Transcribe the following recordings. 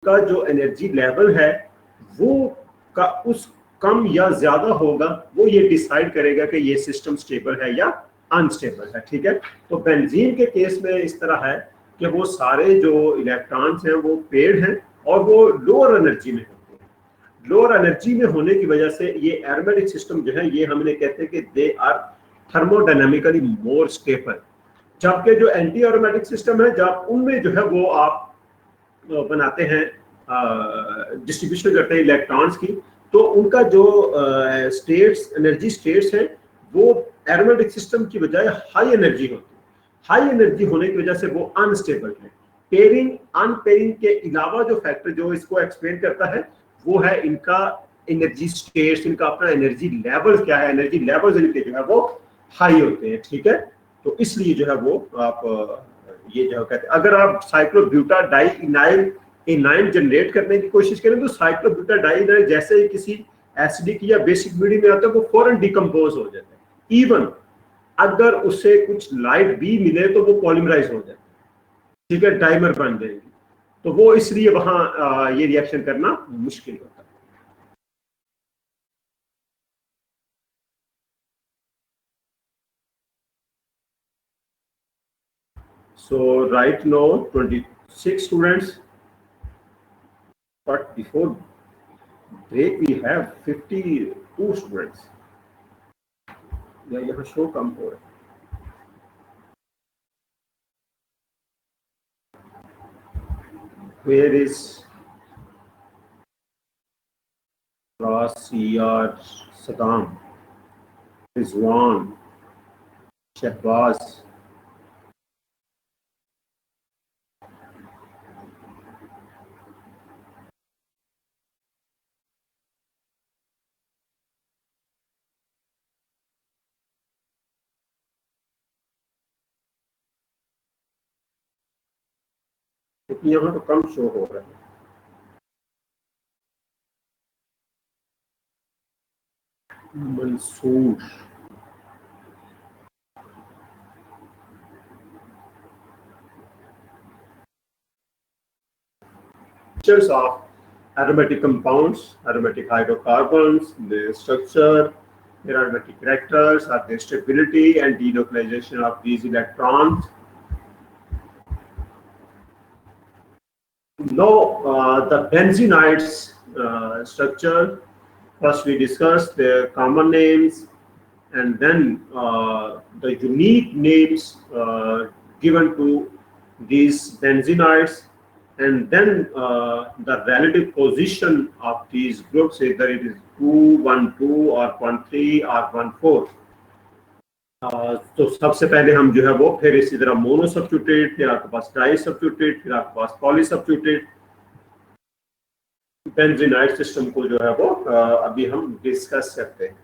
का जो energy level है वो का उस कम या ज्यादा होगा, वो ये डिसाइड करेगा कि ये सिस्टम स्टेबल है या अनस्टेबल है। ठीक है, तो बेंजीन के केस में इस तरह है कि वो सारे जो इलेक्ट्रॉन्स हैं वो पेड हैं और वो लोअर एनर्जी में होते हैं। लोअर एनर्जी में होने की वजह से ये एरोमेटिक सिस्टम जो है ये हमने कहते हैं कि they are thermodynamically more stable, जबकि जो एंटी एरोमेटिक सिस्टम है जब उनमें जो है वो आप बनाते हैं डिस्ट्रीब्यूशन करते हैं इलेक्ट्रॉन्स की, तो उनका जो स्टेट्स एनर्जी स्टेट्स हैं वो एरोमेटिक सिस्टम की बजाय हाई एनर्जी होती है। हाई एनर्जी होने की वजह से वो अनस्टेबल है। पेयरिंग अनपेयरिंग के अलावा जो फैक्टर जो इसको एक्सप्लेन करता है वो है इनका एनर्जी स्टेट्स, इनका अपना एनर्जी लेवल क्या है। एनर्जी लेवल्स इनके जो है वो हाई होते हैं। ठीक है, तो इसलिए जो है वो आप ये जो कहते हैं, अगर आप साइक्लोब्यूटाडाइइनाइल एनाइन जनरेट करने की कोशिश करें तो साइक्लोब्यूटाडाइइनाइल जैसे ही किसी एसिडिक या बेसिक मीडियम में आता है वो फौरन डिकम्पोज हो जाता है। इवन अगर उससे कुछ लाइट भी मिले तो वो पॉलीमराइज हो जाता है। ठीक है, डाइमर बन जाएगी, तो वो इसलिए वहां ये रिएक्शन करना मुश्किल होता है। So right now 26 students, but before break we have 52 students. या यहाँ शो कम हो रहा है। Where is Rasiyar, Saddam, Rizwan, Shahbaz? यहाँ तो कम शो हो रहा है। Mansoor, structures of aromatic compounds, aromatic hydrocarbons, their structure, their aromatic characters, or their stability and delocalization of these electrons. Now, the benzenides structure. First, we discussed their common names, and then the unique names given to these benzenides, and then the relative position of these groups, either it is 2, 1, 2 or 1, 3 or 1, 4. तो सबसे पहले हम जो है वो फिर इसी तरह मोनो सब्स्टिट्यूटेड, फिर आपके पास ट्राई सब्स्टिट्यूटेड, फिर आपके पास पॉली सब्स्टिट्यूटेड बेंजीनाइड सिस्टम को जो है वो अभी हम डिस्कस करते हैं।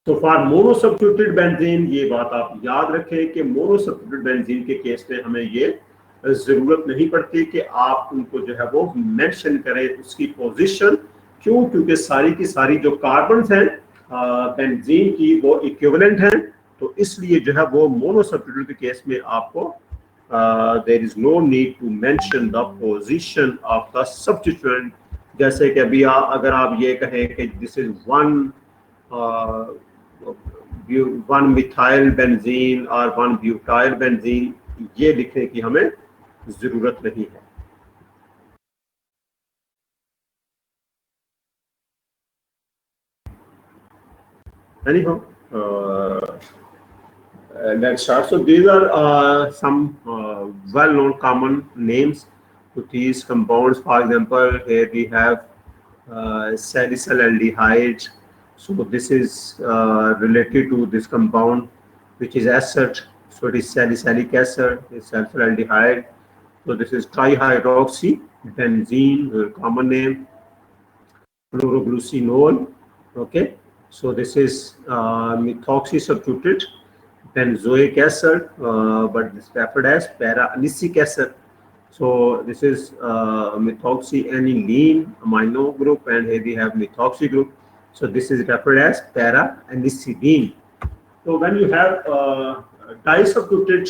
तो फॉर मोनो सब्स्टिट्यूटेड बेंजीन ये बात आप याद रखें कि मोनो सब्स्टिट्यूटेड बेंजीन के केस में हमें ये जरूरत नहीं पड़ती कि आप उनको जो है वो मेंशन करें उसकी पोजीशन। क्यों? क्योंकि सारी की सारी जो कार्बन्स हैं बेंजीन की वो इक्विवेलेंट हैं, तो इसलिए जो है वो मोनो सब्स्टिट्यूट के केस में आपको there is no need to mention the position of the substituent. जैसे कि अभी अगर आप ये कहें कि this is one methyl benzene और वन ब्यूटाइल बेंजीन, ये लिखने की हमें जरूरत नहीं है। Anyhow, let's start. So these are some well-known common names to these compounds. For example, here we have salicylaldehyde. So this is related to this compound, which is acid. So it is salicylic acid, it's salicylaldehyde. So this is trihydroxy benzene, common name, chloroglucinol. Okay. So this is methoxy substituted benzoic acid, but this referred as para-anisic acid. So this is methoxyaniline amino group, and here we have methoxy group. So this is referred as para-anisidine. So when you have disubstituted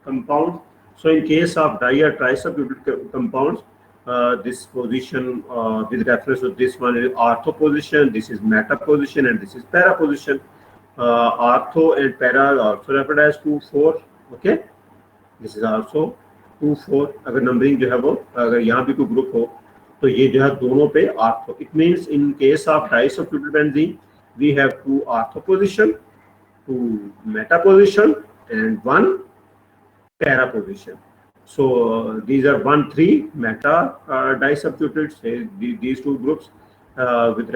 compound, So in case of di or trisubstituted compounds, this position with reference to this one is ortho position, this is meta position, and this is para position. Ortho and para are also referred as 2, 4. Okay, this is also 2, 4. अगर numbering जो है वो अगर यहाँ भी कोई group हो तो ये जो है दोनों पे ortho. It means in case of disubstituted benzene we have 2 ortho position, 2 meta position and 1 para position. So these are 1, 3 meta disubstituted. Say these two groups with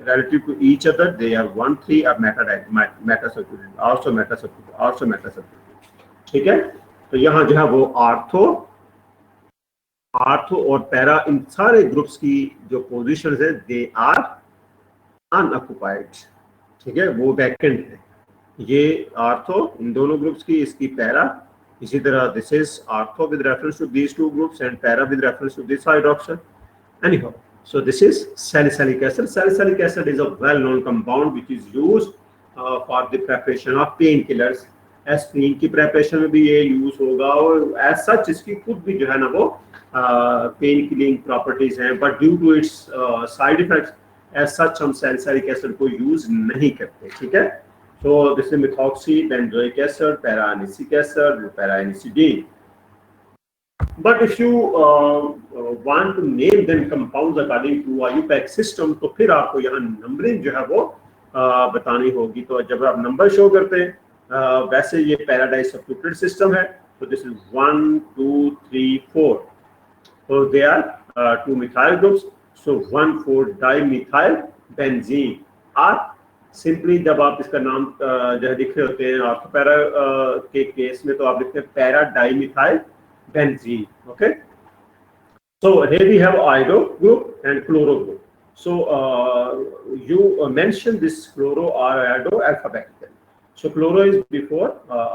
relative to each other, they are 1, 3 are meta substituted, also meta substituted. ठीक है. तो यहाँ जो है वो ortho और para इन सारे groups की जो पोजीशंस है दे आर अनऑक्युपाइड. ठीक है, वो वैकेंट है. ये ऑर्थो इन दोनों ग्रुप्स की, इसकी पैरा. इसी तरह this is ortho with reference to these two groups and para with reference to this hydroxyl. Anyhow, so this is salicylic acid. Salicylic acid is a well known compound which is used for the preparation of pain killers. Aspirin की preparation में भी ये use होगा और as such इसकी खुद भी जो है ना वो पेन किलिंग प्रॉपर्टीज हैं, but due to its side effects as such हम सैलिसिलिक एसिड को यूज नहीं करते. ठीक है. So this is methoxy, benzoic acid, para-anisic acid, para-aniside. But if you want to name them compounds according to IUPAC system, तो फिर आपको यहाँ नंबरिंग जो है वो बतानी होगी. तो जब आप नंबर शो करते हैं, वैसे ये पैराडाइज सब्स्टिट्यूटेड सिस्टम है. तो this is 1, 2, 3, 4. So they are 2 methyl groups. So 1, 4 dimethyl benzene. और सिंपली जब आप इसका नाम जो है लिख रहे होते हैं ऑर्थो पैरा के केस में, तो आप लिखते हैं para dimethyl benzene. Okay. So here we have iodo group and chloro group. So you mention this chloro or iodo alphabetically. So chloro is before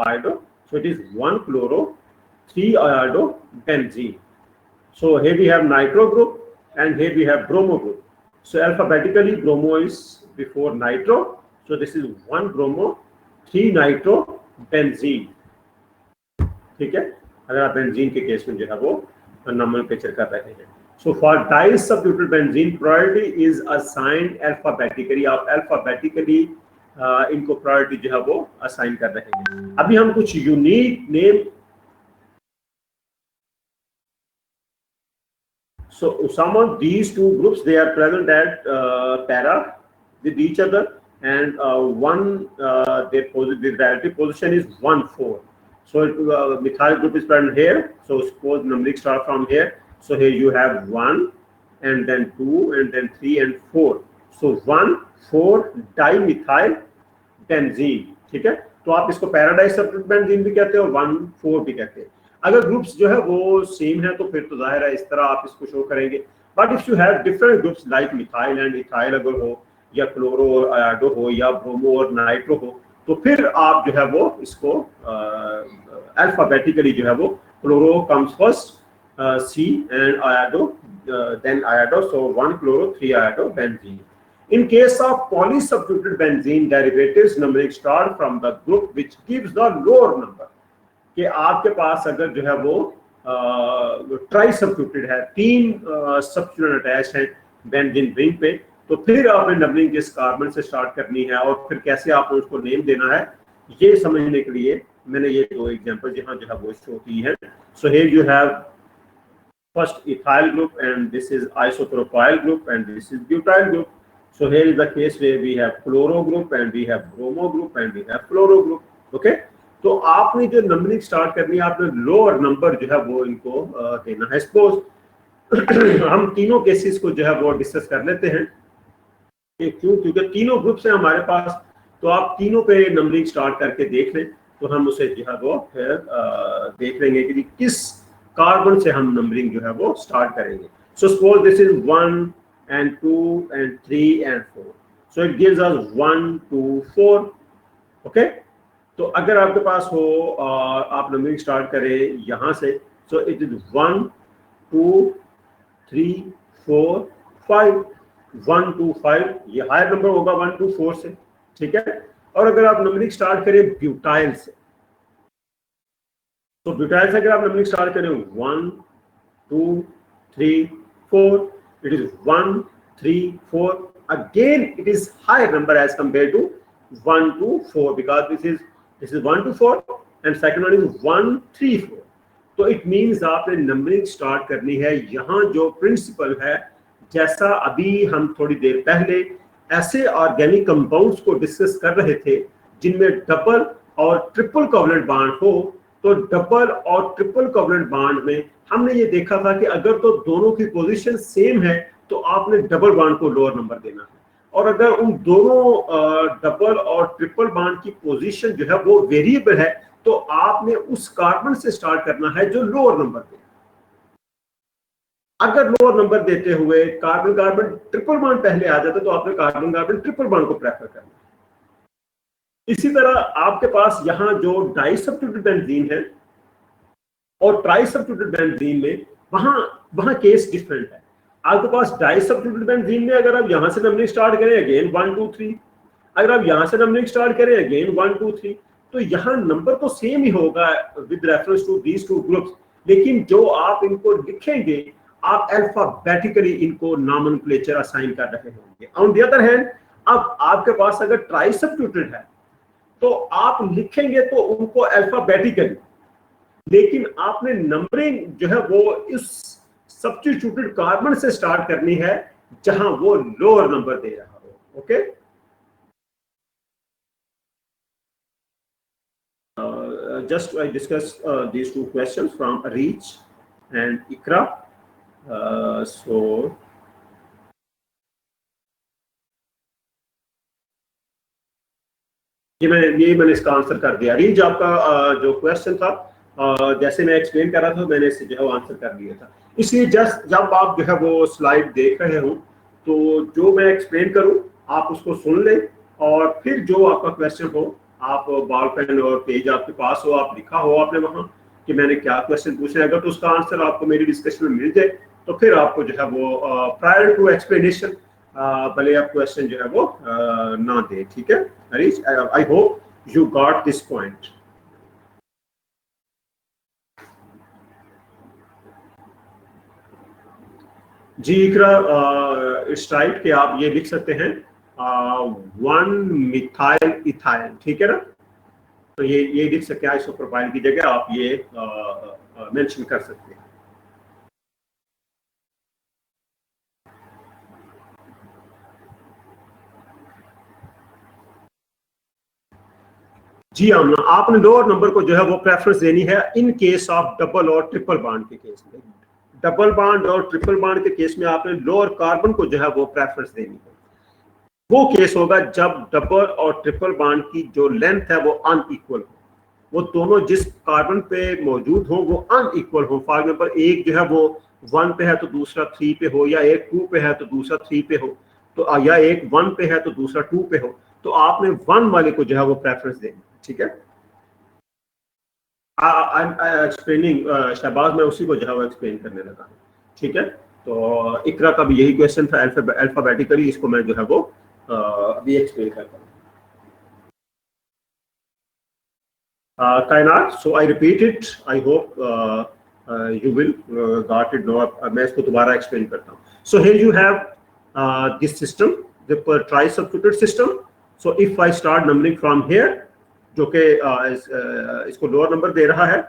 iodo, so it is 1 chloro, 3 iodo benzene. So here we have nitro group and here we have bromo group. So alphabetically bromo is before nitro, so this is 1 bromo, 3 nitro benzene. ठीक है. अगर आप benzene के case में जो है वो nomenclature कर रहे हैं. So for disubstituted benzene priority is assigned alphabetically. आप alphabetically इनको प्रायोरिटी जो है वो असाइन कर रहे हैं. अभी हम कुछ unique name. So some of these two groups they are present at para with each other, and one their relative position is 1, 4. So methyl group is present here. So suppose numeric start from here. So here you have 1 and then 2 and then 3 and 4. So 1, 4 dimethyl benzene. ठीक है. तो आप इसको paradise substituted benzene भी कहते हैं और 1, 4 भी कहते हैं. अगर ग्रुप्स जो है वो सेम है तो फिर तो जाहिर है इस तरह आप इसको शो करेंगे. But if you have different groups like methyl and ethyl अगर हो, या क्लोरो और आयोडो हो, या ब्रोमो और नाइट्रो हो, तो फिर आप जो है वो इसको अल्फाबेटिकली जो है वो chloro comes first, see and iodo then iodo. So 1 chloro 3 iodo benzene. In case of polysubstituted benzene derivatives numbering start from the group which gives the lower number. कि आपके पास अगर जो है वो ट्राई सब्स्टिट्यूटेड है, 3 सब्स्टिट्यूएंट अटैच है benzene ring पे, तो फिर आपने नंबरिंग किस कार्बन से स्टार्ट करनी है और फिर कैसे आपको उसको नेम देना है, ये समझने के लिए मैंने ये 2 एग्जांपल जहां जो है वो शो की है. So here you have first ethyl group and this is isopropyl group and this is butyl group. So here is the case where we have chloro group and we have bromo group and we have fluoro group. Okay. तो आपने जो numbering start करनी है, आपने lower number जो है वो इनको देना है. सपोज हम तीनों केसेस को जो है वो डिस्कस कर लेते हैं. क्योंकि तीनों ग्रुप्स हैं हमारे पास, तो आप तीनों पे नंबरिंग स्टार्ट करके देख लें, तो हम उसे जो है वो फिर देख लेंगे कि किस कार्बन से हम नंबरिंग जो है वो स्टार्ट करेंगे. So suppose this is 1 and 2 and 3 and 4. So it gives us 1, 2, 4. Okay. तो अगर आपके पास हो आप नंबरिंग स्टार्ट करें यहाँ से, so it is 1, 2, 3, 4, 5. 1, 2, 5 ये हायर नंबर होगा 1, 2, 4 से. ठीक है. और अगर आप नंबरिंग स्टार्ट करें ब्यूटाइल से, तो ब्यूटाइल से अगर आप नंबरिंग स्टार्ट करें 1 2 3 4, it is 1 3 4. Again it is higher number as compared to 1 to 4 because this is 1 to 4 and second one is 1 3 4. तो इट मीन्स आपने नंबरिंग स्टार्ट करनी है। यहाँ जो प्रिंसिपल है, जैसा अभी हम थोड़ी देर पहले ऐसे ऑर्गेनिक कंपाउंड्स को डिस्कस कर रहे थे जिनमें डबल और ट्रिपल कोवलेंट बॉन्ड हो, तो डबल और ट्रिपल कोवलेंट बॉन्ड में हमने ये देखा था कि अगर तो दोनों की पोजीशन सेम है तो आपने डबल बॉन्ड को लोअर नंबर देना है, और अगर उन दोनों डबल और ट्रिपल बॉन्ड की पोजीशन जो है वो वेरिएबल है तो आपने उस कार्बन से स्टार्ट करना है जो लोअर नंबर दे। अगर लोअर नंबर देते हुए कार्बन कार्बन ट्रिपल बॉन्ड पहले आ जाता तो आपने कार्बन कार्बन ट्रिपल बॉन्ड को प्रेफर करना। इसी तरह आपके पास यहाँ जो डाई सब्स्टिट्यूटेड बेंजीन है और ट्राई सब्स्टिट्यूटेड बेंजीन में वहां केस डिफरेंट है। आपके पास डाई सब्स्टिट्यूटेड बेंजीन में अगर आप यहां से नंबरिंग स्टार्ट करें अगेन 1 2 3, अगर आप यहां से नंबरिंग स्टार्ट करें अगेन 1 2 3, तो यहाँ नंबर तो सेम ही होगा with reference to these two groups, लेकिन जो आप इनको लिखेंगे आप अल्फाबेटिकली इनको नॉमेनक्लेचर असाइन कर रहे होंगे। ऑन द अदर हैंड अब आपके पास अगर ट्राई सब्स्टिट्यूटेड है तो आप लिखेंगे तो उनको अल्फाबेटिकली, लेकिन आपने नंबरिंग जो है वो इस सब्स्टिट्यूटेड कार्बन से स्टार्ट करनी है जहां वो लोअर नंबर दे रहा हो। Okay, just I discussed these two questions from Reach and Ikra. So ये मैंने इसका आंसर कर दिया। रीच आपका जो क्वेश्चन था जैसे मैं एक्सप्लेन कर रहा था मैंने इसे जो है आंसर कर दिया था। इसलिए जस्ट जब आप जो है वो स्लाइड देख रहे हो तो जो मैं एक्सप्लेन करूं आप उसको सुन लें और फिर जो आपका क्वेश्चन हो आप बॉल पेन और पेज आपके पास हो, आप लिखा हो आपने वहां कि मैंने क्या क्वेश्चन पूछे, अगर तो उसका आंसर आपको मेरी डिस्कशन में मिल जाए तो फिर आपको जो है वो प्रायर टू एक्सप्लेनेशन भले आप क्वेश्चन जो है वो ना दे। ठीक है Harish, I hope you got this point. जी इकरा, इट्स राइट कि आप ये लिख सकते हैं 1 मिथाइल इथाइल, ठीक है ना, तो ये लिख सकते हैं आइसोप्रोपाइल की जगह आप ये मेंशन कर सकते हैं। जी आमना, आपने लोअर नंबर को जो है वो प्रेफरेंस देनी है इन केस ऑफ डबल और ट्रिपल बॉन्ड के केस में। डबल बॉन्ड और ट्रिपल बॉन्ड के केस में आपने लोअर कार्बन को जो है वो प्रेफरेंस देनी है। वो केस होगा जब डबल और ट्रिपल बॉन्ड की जो लेंथ है वो अनइक्वल हो, वो दोनों जिस कार्बन पे मौजूद हो वो अनइक्वल हो। फॉर एग्जाम्पल एक जो है वो 1 पे है तो दूसरा 3 पे हो, या एक 2 पे है तो दूसरा 3 पे हो, तो या एक 1 पे है तो दूसरा 2 पे हो, तो आपने 1 वाले को जो है वो प्रेफरेंस देनी। ठीक है, एक्सप्लेनिंग शहबाज, मैं उसी को जो है वो एक्सप्लेन करने लगा। ठीक है, तो इकरा का भी यही क्वेश्चन था अल्फाबेटिकली, इसको मैं जो है वो अभी एक्सप्लेन करता हूँ। Kainat, so I repeat it, I hope you will got it no. मैं इसको दोबारा एक्सप्लेन करता हूँ। So here you have this system, the trisubstituted system. So if I start numbering from here, जो कि इसको लोअर नंबर दे रहा है,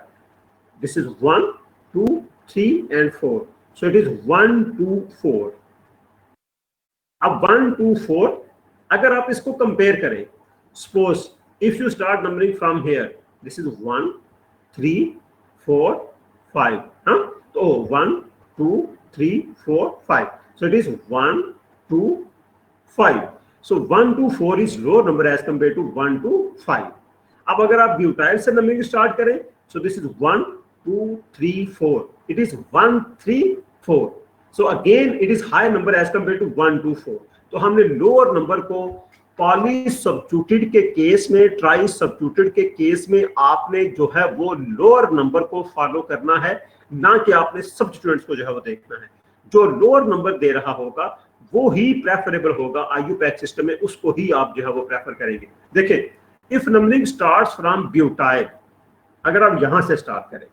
this is 1 2 3 and 4, so it is 1 2 4। अब 1 2 4 अगर आप इसको कंपेयर करें, suppose if you start numbering from here, this is 1 3 4 5, हाँ, तो 1 2 3 4 5, so it is 1 2 5, so 1 2 4 is lower number as compared to 1 2 5. अब अगर आप ब्यूटाइल से नंबरिंग स्टार्ट करें, so this is 1 2 3 4, it is 1 3 4, so again it is higher number as compared to 1 2 4. तो हमने lower number को पॉली सब्स्टिट्यूटेड के case में, ट्राई सब्स्टिट्यूटेड के केस में आपने जो है वो लोअर नंबर को फॉलो करना है, ना कि आपने सब्स्टिट्यूएंट्स को जो है वो देखना है। जो लोअर नंबर दे रहा होगा वो ही प्रेफरेबल होगा IUPAC सिस्टम में, उसको ही आप जो है वो प्रेफर करेंगे। देखिए, if numbering starts from butyl, अगर आप यहां से स्टार्ट करें,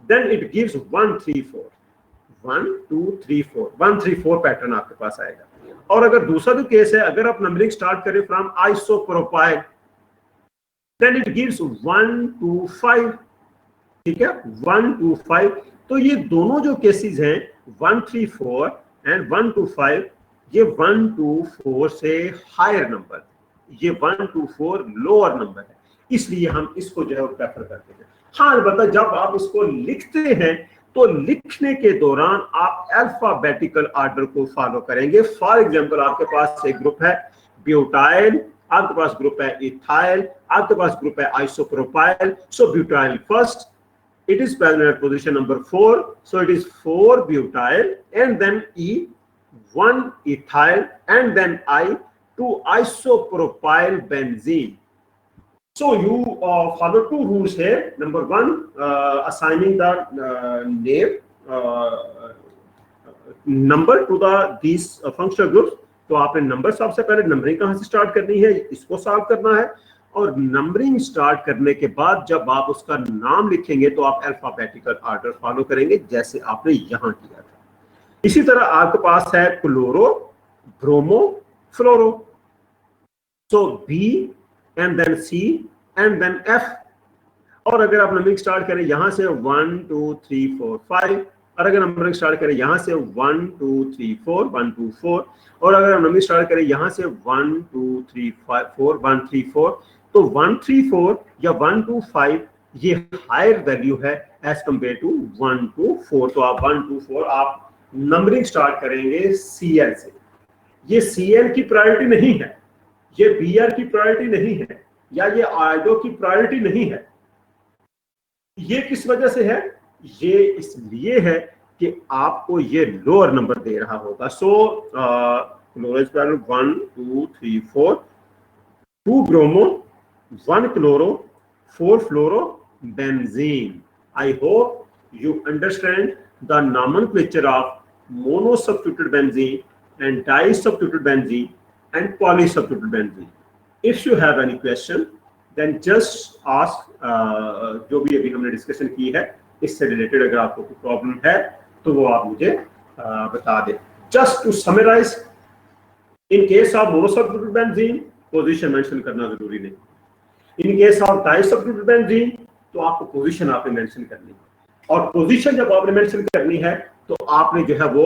देन इट गिव्स 1 3 4 1 2 3 4 1 3 4 पैटर्न आपके पास आएगा। और अगर दूसरा जो केस है, अगर आप नंबरिंग स्टार्ट करें from isopropyl, then it gives 1 2 5, ठीक है, 1 2 5। तो ये दोनों जो केसेस हैं 1 3 4 एंड 1 2 5, ये 1 2 4 से हायर नंबर, ये 1 2 4 लोअर नंबर है, इसलिए हम इसको जो है प्रेफर करते हैं। हाँ, अलबत्ता जब आप इसको लिखते हैं तो लिखने के दौरान आप अल्फाबेटिकल ऑर्डर को फॉलो करेंगे। फॉर एग्जांपल, आपके पास एक ग्रुप है ब्यूटाइल, आपके पास ग्रुप है इथाइल, आपके पास ग्रुप है isopropyl. So butyl first, it is present at position number 4, so it is 4 butyl and then E, 1 ethyl and then I, 2 isopropyl benzene. So you follow two rules here. Number one, assigning the name number to these functional groups. तो आपने number सबसे पहले numbering कहाँ से start करनी है, इसको solve करना है। और नंबरिंग स्टार्ट करने के बाद जब आप उसका नाम लिखेंगे तो आप अल्फाबेटिकल ऑर्डर फॉलो करेंगे, जैसे आपने यहां किया था। इसी तरह आपके पास है chloro, bromo, fluoro. So B and then C and then F. और अगर आप नंबरिंग स्टार्ट करें यहां से 1 2 3 4 5, और अगर नंबरिंग स्टार्ट करें यहां से 1 2 3 4 1 2 4, और अगर हम नंबरिंग स्टार्ट करें यहां से 1 2 3 5 4 1 3 4, तो 1 3 4 या 1 2 5 ये हायर वैल्यू है एज कंपेयर टू 1 2 4। तो आप 1 2 4 आप नंबरिंग स्टार्ट करेंगे CL से। ये CL की प्रायोरिटी नहीं है, ये BR की प्रायोरिटी नहीं है, या ये आयोडो की प्रायोरिटी नहीं है। ये किस वजह से है? ये इसलिए है कि आपको ये लोअर नंबर दे रहा होगा। सो chloride 1 2 3 4, 2 bromo, 1 chloro, 4 fluoro benzene. I hope you understand the nomenclature of monosubstituted benzene and disubstituted benzene and polysubstituted benzene. If you have any question, then just ask. जो भी अभी हमने डिस्कशन की है इससे रिलेटेड अगर आपको कोई प्रॉब्लम है तो वो आप मुझे बता दें। Just to summarise, in case of monosubstituted benzene position mention करना जरूरी नहीं। In case of disubstituted benzene तो आपको पोजीशन आपने मेंशन करनी है, और पोजीशन जब आपने मेंशन करनी है तो आपने जो है वो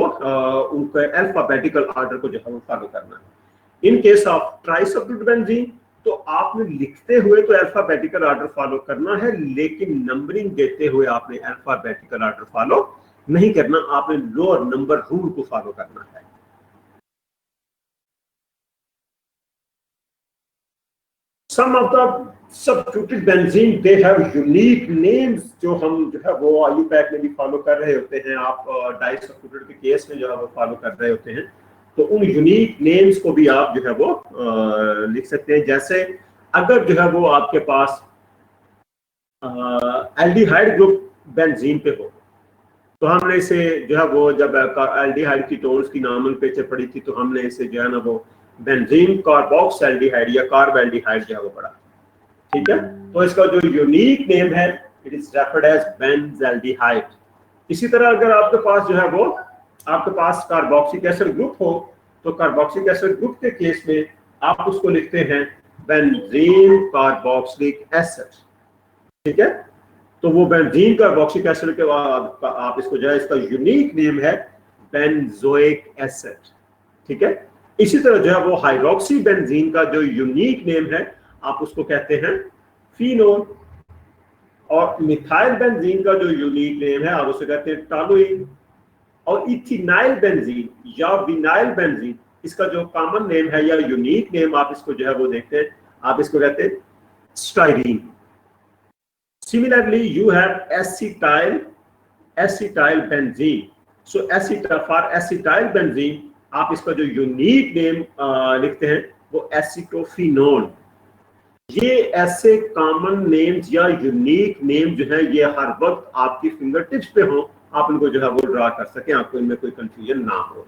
उनके अल्फाबेटिकल ऑर्डर को जो है वो फॉलो करना है। इन केस ऑफ ट्राइसब्स्टिट्यूटेड बेंजीन तो आपने लिखते हुए तो अल्फाबेटिकल ऑर्डर फॉलो करना है, लेकिन नंबरिंग देते हुए आपने अल्फाबेटिकल ऑर्डर फॉलो नहीं करना, आपने लोअर नंबर रूल को फॉलो करना है। Some of the substituted benzene they have unique names जो हम जो है वो IUPAC में भी फॉलो कर रहे होते हैं, आप डाइसब्स्टिट्यूटेड के केस में जो है वो फॉलो कर रहे होते हैं। तो उन यूनिक नेम्स को भी आप जो है वो लिख सकते हैं। जैसे अगर जो है वो आपके पास एल्डिहाइड ग्रुप बेंजीन पे हो तो हमने इसे जो है वो जब एल्डिहाइड कीटोन्स की नॉमेनक्लेचर पढ़ी थी तो हमने इसे जो है ना वो बेंजीन कार्बोक्सिल्डिहाइड या कार्बेल्डिहाइड जो है वो पढ़ा, ठीक है। तो इसका जो यूनिक नेम है it is referred as benzaldehyde. इसी तरह अगर आपके पास जो है वो आपके पास कार्बोक्सिलिक एसिड ग्रुप हो तो कार्बोक्सिलिक एसिड ग्रुप के केस में आप उसको लिखते हैं बेंजीन कार्बोक्सिलिक एसिड, ठीक है। तो वो बेंजीन कार्बोक्सिलिक एसिड के बाद आप इसको जो है इसका यूनिक नेम है बेंजोइक एसिड, ठीक है। इसी तरह जो है वो हाइड्रोक्सी बेंजीन का जो यूनिक नेम है आप उसको कहते हैं फिनोल, और मिथाइल बेंजीन का जो यूनिक नेम है आप उसे कहते हैं टॉलुइन, और इथिनाइल बेंजीन या विनाइल बेंजीन इसका जो कॉमन नेम है या यूनिक नेम आप इसको जो है वो देखते हैं, आप इसको कहते हैं styrene. Similarly you have acetyl benzene. So for acetyl benzene आप इसका जो यूनिक नेम लिखते हैं वो एसिटोफिनोल। ये ऐसे कॉमन नेम्स या यूनिक नेम जो है ये हर वक्त आपकी फिंगर टिप्स पे हो, आप इनको जो है वो ड्रा कर सकें, आपको इनमें कोई कंफ्यूजन ना हो।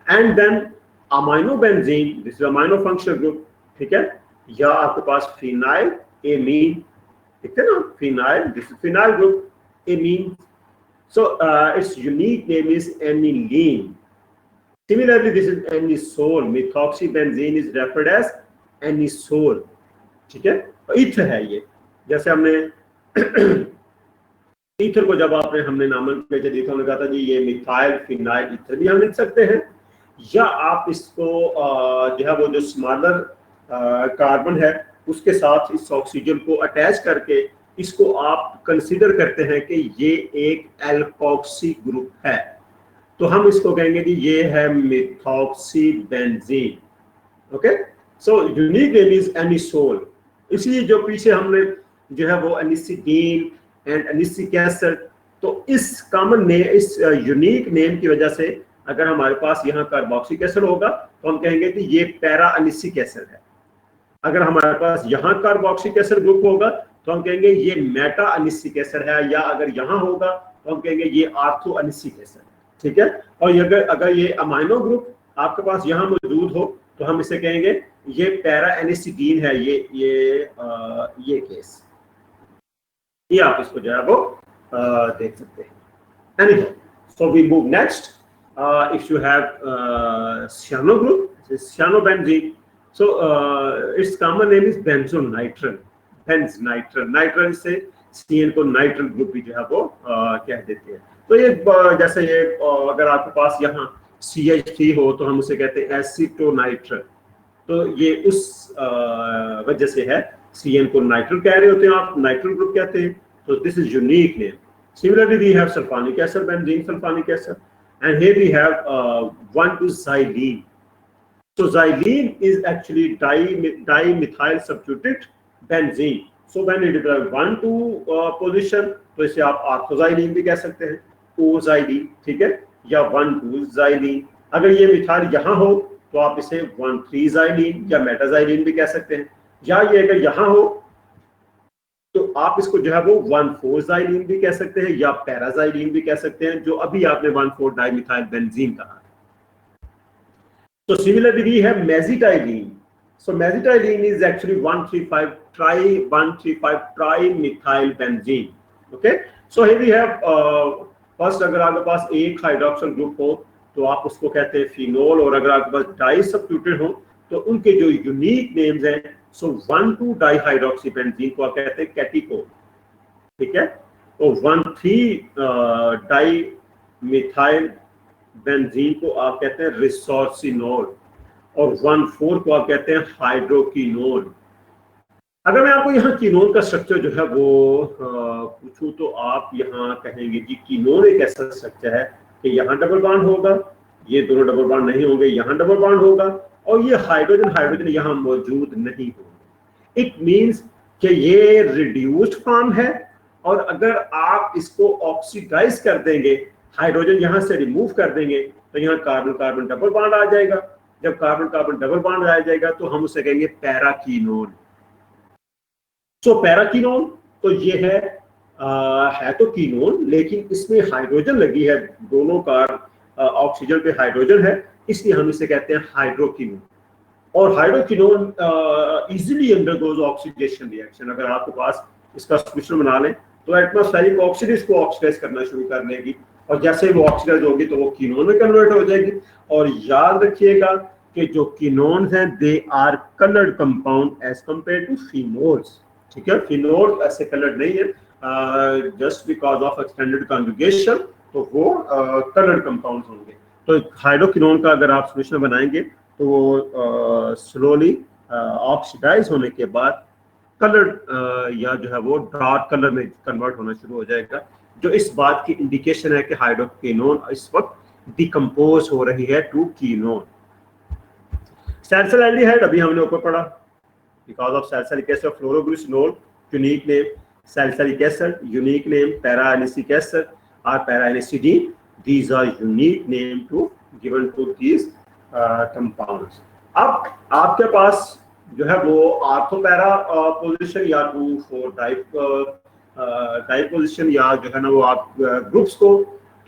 And then amino benzene, this is amino functional group, ठीक है। या आपके पास फिनाइल एमीन, ठीक है ना, phenyl, this is phenyl group, amine, so its unique name is aniline. Similarly, this is anisole. Methoxybenzene is referred as anisole. ठीक है, ether है ये, जैसे हमने ईथर को जब आपने हमने नामकरण देखा, हमने कहा था जी ये मिथाइल फिनाइल ईथर भी हम लिख सकते हैं, या आप इसको जो है वो जो स्मॉलर कार्बन है उसके साथ इस ऑक्सीजन को अटैच करके इसको आप कंसीडर करते हैं कि ये एक एल्कोक्सी ग्रुप है, तो हम इसको कहेंगे कि ये है methoxybenzene. Okay, so unique name is anisole. इसलिए जो पीछे हमने जो है वो एनिसिडीन एंड एनिसिक एसिड, तो इस कॉमन ने इस यूनिक नेम की वजह से अगर हमारे पास यहाँ कार्बोक्सिलिक एसिड होगा तो हम कहेंगे कि ये पैरा एनिसिक एसिड है। अगर हमारे पास यहाँ कार्बोक्सिलिक एसिड ग्रुप होगा तो हम कहेंगे ये मेटा एनिसिक एसिड है, या अगर यहाँ होगा तो हम कहेंगे ये आर्थो एनिसिक एसिड। ठीक है, और अगर ये अमाइनो ग्रुप आपके पास यहाँ मौजूद हो तो हम इसे कहेंगे ये पैरा एनिसिडीन है, ये केस, ये आप इसको जो है वो देख सकते हैं। Anyhow, so we move next. If you have cyano group, this is cyanobenzene. So its common name is benzonitrile. Benzonitrile, nitrile से CN को नाइट्रल ग्रुप भी जो है वो कह देते हैं। तो ये जैसे ये अगर आपके पास यहाँ CH3 हो तो हम उसे कहते हैं एसिटोनाइट्रल, तो ये उस वजह से है, CN को नाइट्रल कह रहे होते हैं आप, नाइट्रल ग्रुप कहते हैं, तो this is unique name. Similarly, we have sulfonic acid, benzene sulfonic acid, and here we have 1,2-xylene. So xylene is actually dimethyl substituted benzene. So when it is a 1,2 position, तो इसे आप ऑर्थोजाइलीन भी कह सकते हैं, ओजाइलीन, ठीक है, या 1,2-xylene। अगर ये मिथाइल यहाँ हो तो आप इसे 1,3-xylene या मेटाजाइलीन भी कह सकते हैं, या ये अगर यहाँ हो तो आप इसको जो है वो 1,4-xylene भी कह सकते हैं या पैराजाइलीन भी कह सकते हैं, जो अभी आपने 1,4-dimethyl benzene कहा। So similarly we have mesitylene. So mesitylene is actually 1,3,5-trimethyl benzene. Okay, so here we have first, अगर आपके पास एक हाइड्रोक्सिल ग्रुप हो तो आप उसको कहते हैं फिनोल, और अगर आपके पास डाई सब्स्टिट्यूटेड हो तो उनके जो यूनिक नेम्स हैं, सो 1,2-डाईहाइड्रोक्सीबेंजीन को आप कहते हैं कैटिकोल, ठीक है, तो 1,3-डाईमिथाइल बेंजीन को आप कहते हैं रिसोर्सिनोल, और 1,4 को आप कहते हैं हाइड्रोकिनोल। अगर मैं आपको यहाँ कीनोन का स्ट्रक्चर जो है वो पूछूं तो आप यहाँ कहेंगे कि कीनोन एक ऐसा स्ट्रक्चर है कि यहाँ डबल बॉन्ड होगा, ये दोनों डबल बॉन्ड नहीं होंगे, यहाँ डबल बॉन्ड होगा, और ये हाइड्रोजन यहाँ मौजूद नहीं होंगे। इट मींस कि ये रिड्यूस्ड फॉर्म है, और अगर आप इसको ऑक्सीडाइज कर देंगे, हाइड्रोजन यहाँ से रिमूव कर देंगे, तो यहाँ कार्बन कार्बन डबल बॉन्ड आ जाएगा। जब कार्बन कार्बन डबल बॉन्ड आ जाएगा तो हम उसे कहेंगे पैराकीनोन। सो पैराकीनोन तो ये है तो कीनोन, लेकिन इसमें हाइड्रोजन लगी है, दोनों का ऑक्सीजन पे हाइड्रोजन है, इसलिए हम इसे कहते हैं हाइड्रोकिनोन। और hydroquinone easily undergoes oxidation reaction. अगर आपके पास इसका सॉल्यूशन बना लें तो एटमॉस्फेरिक ऑक्सीजन इसको ऑक्सीडाइज करना शुरू कर लेगी, और जैसे वो ऑक्सीडाइज होगी तो वो कीनोन में कन्वर्ट हो जाएगी। और याद रखिएगा कि जो कीनोन्स हैं they are coloured compound as compare to phenols, ठीक है, फिनोल ऐसे कलर्ड नहीं है, just because of extended conjugation तो वो कलर्ड कंपाउंड्स होंगे। तो हाइड्रोकिनोन का अगर आप सॉल्यूशन बनाएंगे तो वो स्लोली ऑक्सीडाइज होने के बाद कलर्ड या जो है वो डार्क कलर में कन्वर्ट होना शुरू हो जाएगा, जो इस बात की इंडिकेशन है कि हाइड्रोकिनोन इस वक्त डिकम्पोज हो रही है टू कीनोन। सैलिसिल एल्डिहाइड अभी हमने ऊपर पढ़ा, because of salicylic acid phloroglucinol, unique name salicylic acid, unique name para-anisic acid or para-anisidine. These are unique name to given to these compounds. अब आपके पास जो है वो आर्थो पैरा पोजीशन या 2,4 डाई पोजीशन या जो है ना वो आप ग्रुप्स को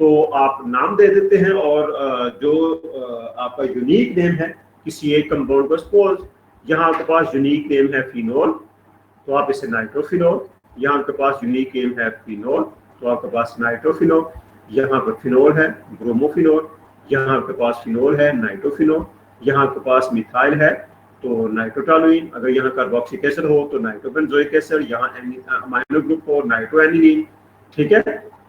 तो आप नाम दे देते हैं, और जो आपका यूनिक नेम है किसी एक कंपाउंड को, सपोज यहाँ आपके पास यूनिक नेम है फिनोल तो आप इसे नाइट्रोफिनोल, यहाँ आपके पास यूनिक नेम है फिनोल, तो आपके पास नाइट्रोफिनोल, यहाँ पर फिनोल है ब्रोमोफिनोल, यहाँ आपके पास फिनोल है नाइट्रोफिनोल, यहाँ आपके पास मिथाइल है तो नाइट्रोटोलुइन, अगर यहाँ कार्बोक्सिलिक एसिड हो तो नाइट्रोबेंजोइक एसिड, यहाँ अमाइनो ग्रुप हो नाइट्रोएनिलीन, ठीक है।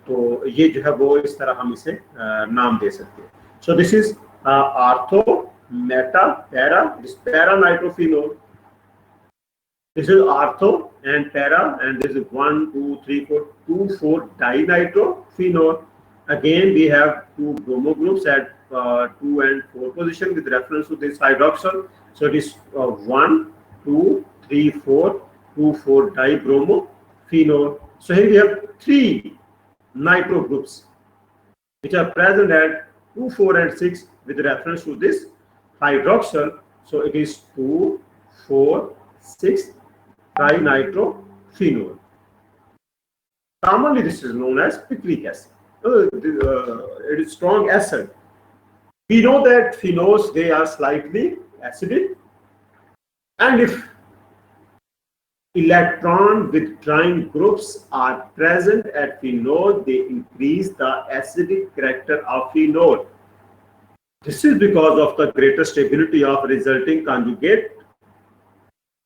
तो ये जो है वो इस तरह हम इसे नाम दे सकते हैं। सो this is ortho Meta para, this para nitrophenol, this is ortho and para, and this is 1 2 3 4 2 4 dinitrophenol. Again we have two bromo groups at 2 and 4 position with reference to this hydroxyl. So it is 1 2 3 4 2 4 dibromophenol. So here we have 3 nitro groups which are present at 2 4 and 6 with reference to this hydroxyl. So it is 2 4 6 trinitrophenol. Commonly this is known as picric acid. It is strong acid. We know that phenols, they are slightly acidic, and if electron withdrawing groups are present at phenol, they increase the acidic character of phenol. This is because of the greater stability of resulting conjugate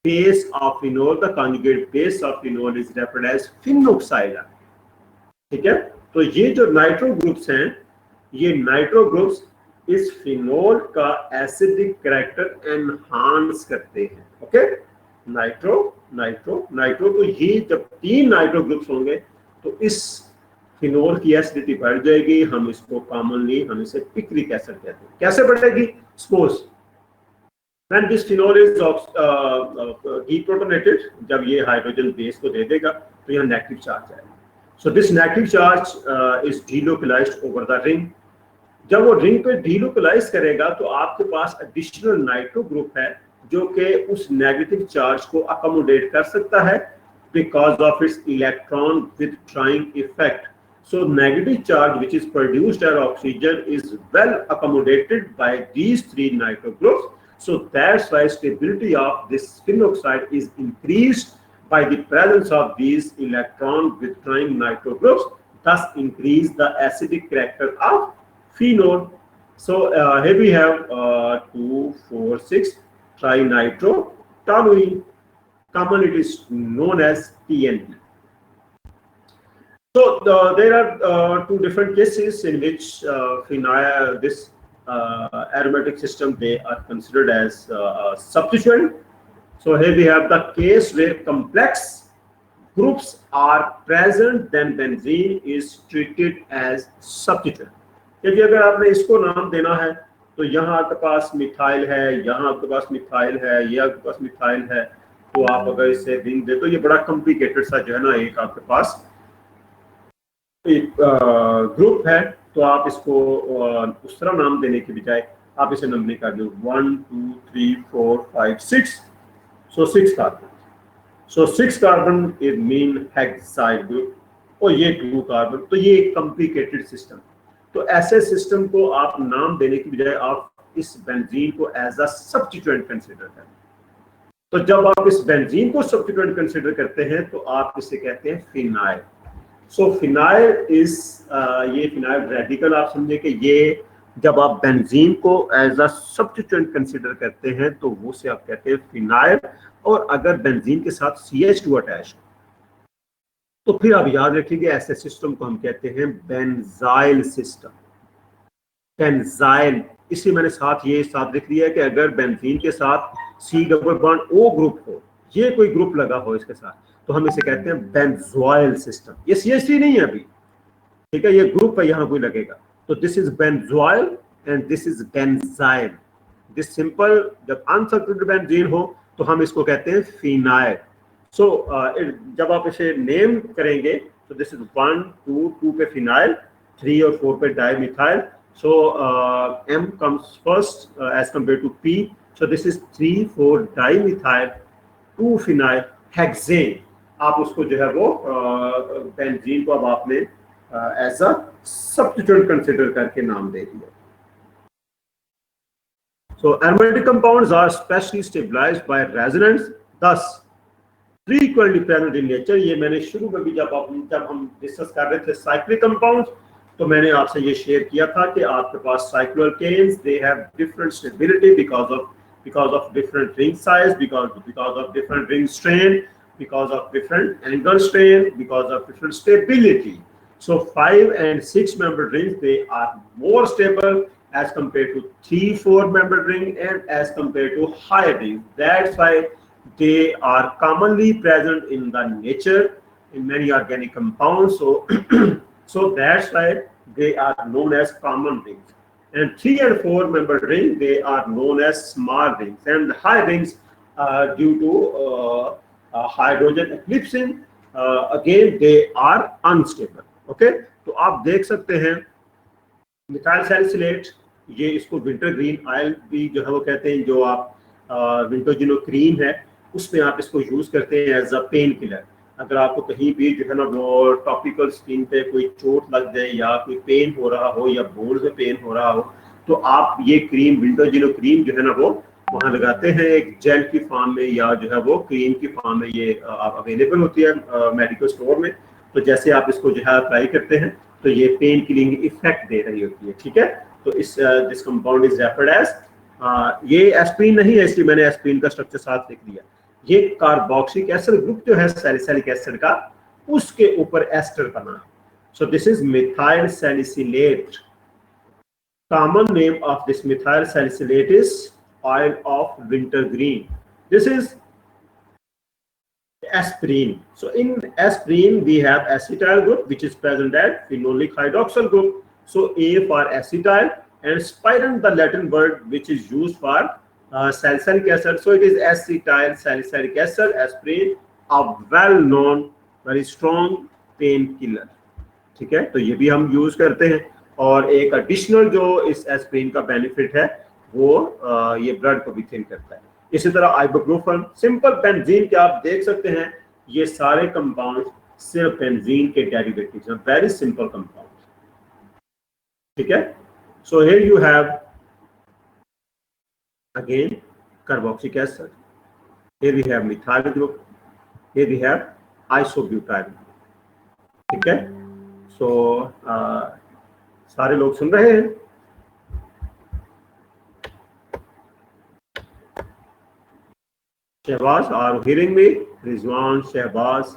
base of phenol. The conjugate base of phenol is referred as phenoxyl. ठीक है, तो ये जो nitro groups हैं, ये nitro groups इस phenol का acidic character enhance करते हैं। ओके, नाइट्रो नाइट्रो नाइट्रो, तो ये जब 3 नाइट्रो ग्रुप्स होंगे तो इस फिनोल की एसिडिटी बढ़ जाएगी। हम इसको कॉमनली हम इसे पिक्रिक एसिड कहते हैं। कैसे बढ़ेगी? Suppose when this phenol is deprotonated, जब ये हाइड्रोजन बेस को दे देगा तो यहाँ नेगेटिव चार्ज आएगा। So this negative charge is delocalised over the ring. जब वो रिंग पे डीलोकलाइज करेगा तो आपके पास एडिशनल नाइट्रो ग्रुप है जो कि उस नेगेटिव चार्ज को अकोमोडेट कर सकता है because of its electron withdrawing effect. So negative charge which is produced as oxygen is well accommodated by these 3 nitro groups. So that's why stability of this phenoxide is increased by the presence of these electron withdrawing nitro groups, thus increase the acidic character of phenol. So here we have 2 4 6 trinitrotoluene. Commonly it is known as TNT. So there are 2 different cases in which phenyl, this aromatic system, they are considered as substituent. So here we have the case where complex groups are present, then benzene is treated as substituent. क्योंकि अगर आपने इसको नाम देना है तो यहाँ आपके पास मिथाइल है, यहाँ आपके पास मिथाइल है, ये आपके पास मिथाइल है, तो आप अगर इसे रिंग दे तो ये बड़ा कॉम्प्लिकेटेड सा जो है ना एक आपके पास एक ग्रुप है, तो आप इसको उस तरह नाम देने की बजाय आप इसे नंबरिंग कर दो 1 2 3 4 5 6। सो 6 carbon, so 6 carbon is mean hexyl group और ये 2 कार्बन, तो ये एक कॉम्प्लिकेटेड सिस्टम। तो ऐसे सिस्टम को आप नाम देने की बजाय आप इस बेंजीन को एज अ सब्स्टिट्यूएंट कंसीडर करें। तो जब आप इस बेंजीन को सब्स्टिट्यूएंट कंसीडर करते हैं तो आप इसे कहते हैं फिनाइल। सो फिनाइल इज ये फिनाइल रेडिकल आप समझे कि ये जब आप बेंजीन को एज अ सब्स्टिट्यूएंट कंसीडर करते हैं तो वो से आप कहते हैं फिनाइल। और अगर बेंजीन के साथ CH2 अटैच तो फिर आप याद रखिएगा ऐसे सिस्टम को हम कहते हैं बेंजाइल सिस्टम। बेंजाइल, इसलिए मैंने साथ ये साथ लिख दिया है कि अगर बेंजीन के साथ C double bond O group हो, ये कोई ग्रुप लगा हो इसके साथ, तो हम इसे कहते हैं बेंजोइल सिस्टम। ये CH3 नहीं है अभी, ठीक है, ये ग्रुप है, यहाँ कोई लगेगा। तो this is benzoyl and this is benzyl. This simple जब अनसब्स्टिट्यूटेड बेंजीन हो तो हम इसको कहते हैं फिनाइल। सो जब आप इसे नेम करेंगे तो दिस इज 1 2 2 पे फिनाइल, 3 और 4 पे dimethyl. So M comes first as compared to P. So this is 3 4 dimethyl 2 phenyl hexane। आप उसको जो है वो बेंजीन को अब आपने एज अ सब्स्टिट्यूएंट कंसीडर करके नाम दे दिया। So aromatic compounds are specially stabilized by resonance. Thus, frequently present in nature, ये मैंने शुरू में भी जब हम डिस्कस कर रहे थे साइक्लिक कंपाउंड्स, तो मैंने आपसे ये शेयर किया था कि आपके पास cycloalkanes, they have different stability because of different ring size, because of different ring strain, because of different angle strain, because of different stability. So 5 and 6 membered rings, they are more stable as compared to 3-4 membered ring and as compared to higher rings. That's why they are commonly present in the nature in many organic compounds. So that's why they are known as common rings. And 3 and 4 membered ring, they are known as small rings. And high rings, due to hydrogen eclipsing, again they are unstable. Okay, तो आप देख सकते हैं methyl salicylate, ये इसको winter green oil भी जो है वो कहते हैं, जो आप विंटोजिनो क्रीम है उसमें आप इसको यूज करते हैं एज अ पेन किलर। अगर आपको कहीं भी जो है ना वो टॉपिकल स्किन पे कोई चोट लग जाए या कोई पेन हो रहा हो या बोन्स में पेन हो रहा हो, तो आप ये क्रीम विंटोजिनो क्रीम जो है ना वो वहाँ लगाते हैं एक जेल की फॉर्म में या जो है वो क्रीम की फॉर्म में, ये अवेलेबल होती है मेडिकल स्टोर में। तो जैसे आप इसको जो है अप्लाई करते हैं तो ये पेन किलिंग इफेक्ट दे रही होती है। ठीक है, तो this compound is referred as, ये एस्प्रिन नहीं है इसलिए मैंने एस्प्रिन का स्ट्रक्चर साथ लिख दिया। ये कार्बोक्सिलिक एसिड ग्रुप जो है सैलिसिलिक एसिड का, उसके ऊपर एस्टर बना है। सो this is methyl salicylate. Common name of this methyl salicylate is oil of winter green. This is aspirin. So in aspirin we have acetyl group which is present at phenolic hydroxyl group. So A for acetyl and spirin, the Latin word which is used for salicylic acid. So it is acetyl salicylic acid, aspirin, a well known very strong pain killer. ठीक है, तो ये भी हम use करते हैं। और एक एडिशनल जो इस एस्पिरिन का बेनिफिट है वो ये ब्लड को भी थिन करता है। इसी तरह आइबोप्रोफेन, सिंपल बेंजीन के आप देख सकते हैं ये सारे कंपाउंड सिर्फ बेंजीन के डेरिवेटिव्स हैं, वेरी सिंपल कंपाउंड। ठीक है, so here you have again carboxylic acid, here we have methyl group, here we have isobutyl. ठीक है, सो सारे लोग सुन रहे हैं? Shahbaz, are hearing me? Rizwan, Shahbaz?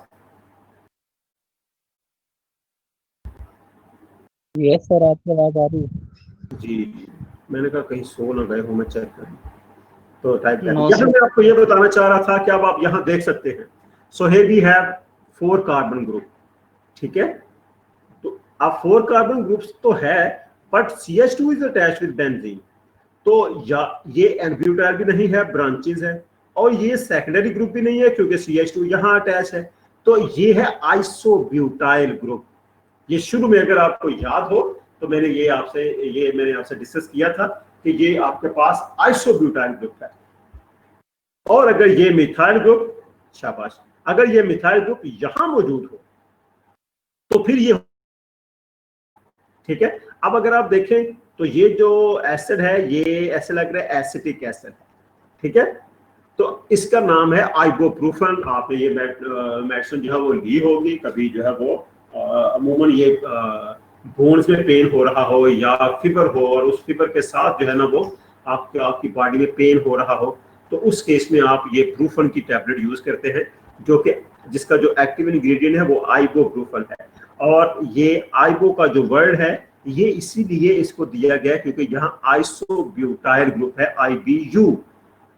Yes sir, आपकी आवाज आ रही है। जी, मैंने कहा कहीं सो ना गए हो, मैं चेक करूं तो टाइप करें। यहाँ मैं आपको ये बताना चाह रहा था कि अब आप यहाँ देख सकते हैं। So here we have 4 carbon group. ठीक है, तो अब 4 कार्बन ग्रुप्स तो है but CH2 is attached with benzene, तो या ये एन-ब्यूटाइल भी नहीं है, ब्रांचेस है, और ये सेकेंडरी ग्रुप भी नहीं है क्योंकि CH2 यहाँ अटैच है, तो ये है आइसोब्यूटाइल ग्रुप। ये शुरू में अगर आपको याद हो तो मैंने आपसे डिस्कस किया था कि ये आपके पास आइसोब्यूटाइल ग्रुप है। और अगर ये मिथाइल ग्रुप, शाबाश, अगर ये मिथाइल ग्रुप यहां मौजूद हो तो फिर ये, ठीक है। अब अगर आप देखें तो ये जो एसिड है ये ऐसे लग रहा है एसिटिक एसिड, ठीक है, तो इसका नाम है आइबोप्रोफेन। आपने ये मेडिसिन जो है वो ली होगी कभी, जो है वो अमूमन ये बोन्स में पेन हो रहा हो या फीवर हो और उस फीवर के साथ जो है ना वो आपकी बॉडी में पेन हो रहा हो, तो उस केस में आप ये प्रूफन की टैबलेट यूज करते हैं, जो कि जिसका जो एक्टिव इंग्रेडिएंट है वो आइबोप्रोफेन है। और ये आइबो का जो वर्ड है ये इसीलिए इसको दिया गया क्योंकि यहाँ आइसोब्यूटाइल ग्रुप है, IBU,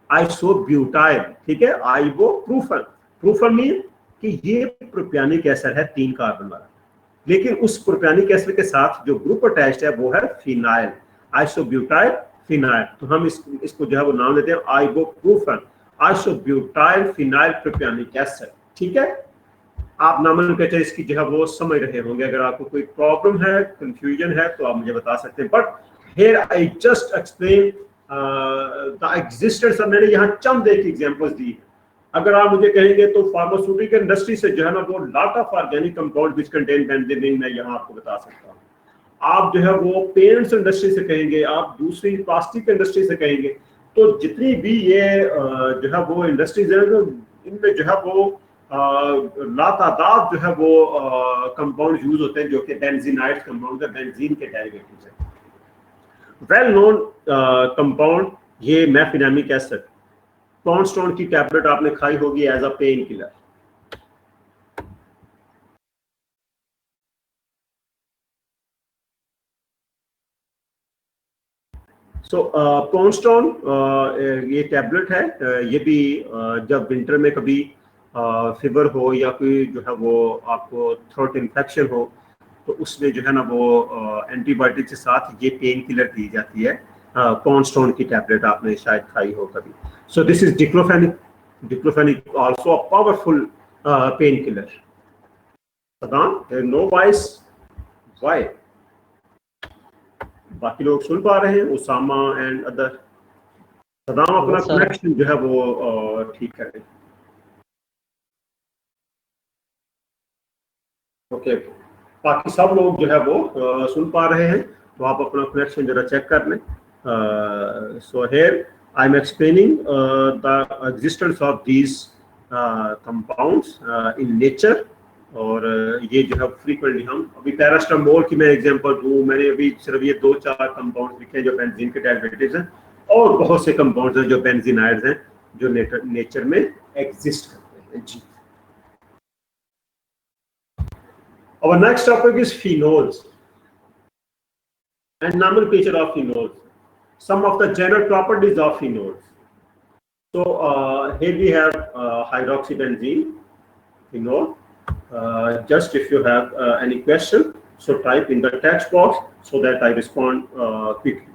आइसोब्यूटाइल, ठीक है, आइबोप्रोफेन। प्रूफन मीन कि ये प्रोपियोनिक एसिड है 3 कार्बन वाला, लेकिन उस प्रोपियोनिक एसिड के साथ जो ग्रुप अटैच्ड है वो है फिनाइल, आइसोब्यूटाइल फिनाइल। तो हम इसको जो है वो नाम देते हैं ibuprofen, isobutyl phenyl propionic acid. ठीक है, आप नॉमेनक्लेचर इसकी जो है वो समझ रहे होंगे। अगर आपको कोई प्रॉब्लम है, कंफ्यूजन है, तो आप मुझे बता सकते हैं। But here I just explain the existence. मैंने यहाँ चंद एक एग्जांपल्स दी है। अगर आप मुझे कहेंगे तो फार्मास्यूटिकल इंडस्ट्री से जो है ना वो lot of organic compound which contain benzene, मैं यहाँ आपको बता सकता हूँ। आप जो है वो पेरेंट्स इंडस्ट्री से कहेंगे, आप दूसरी प्लास्टिक इंडस्ट्री से कहेंगे, तो जितनी भी ये जो है वो इंडस्ट्रीज है, इनमें जो है वो लातादाद जो है वो कंपाउंड यूज होते हैं जो कि बेंजीनाइड कंपाउंड है, बेंजीन के डेरिवेटिव्स हैं। वेल नोन कंपाउंड ये मेफिनामिक एसिड, कॉर्नस्टोन की टैबलेट आपने खाई होगी as a pain killer. So cornerstone ये टैबलेट है। ये भी जब विंटर में कभी फीवर हो या कोई जो है वो आपको थ्रोट इन्फेक्शन हो तो उसमें जो है ना वो एंटीबायोटिक के साथ ये पेन किलर दी जाती है। कॉर्नस्टोन की टैबलेट आपने शायद खाई हो कभी। So this is diclofenac, diclofenac also a powerful pain killer. Saddam, no voice, why? बाकी लोग सुन पा रहे हैं, उसामा एंड अदर? सदाम अपना यस सर। कनेक्शन जो है वो ठीक करें। ओके, बाकी सब लोग जो है वो सुन पा रहे हैं, तो आप अपना कनेक्शन जरा चेक कर लें। So here I am explaining the existence of these compounds in nature. और ये जो है फ्रीक्वेंटली हम अभी पैरास्टामोल की मैं एग्जांपल दूं, मैंने अभी सिर्फ ये 2-4 कंपाउंड्स लिखे हैं जो बेंजीन के डेरिवेटिव्स हैं, और बहुत से कंपाउंड्स हैं जो बेंजीनाइड्स हैं जो नेचर में एग्जिस्ट करते हैं। जी, our next topic is phenols and nomenclature of phenols. Some of the general properties of phenols. So here we have hydroxybenzene, phenol. Just if you have any question, so type in the text box so that I respond quickly.